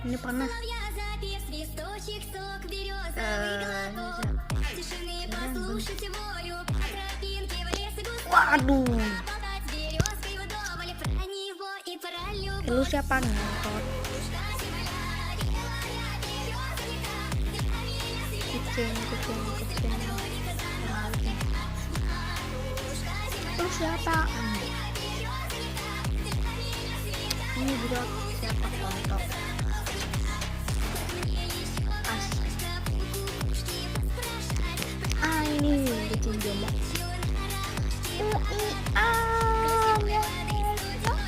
Ini panas. Waduh. Lu siapa nonton? Kucing. Lu siapa? Ini bro, siapa kontok? Ini kucing jomblo.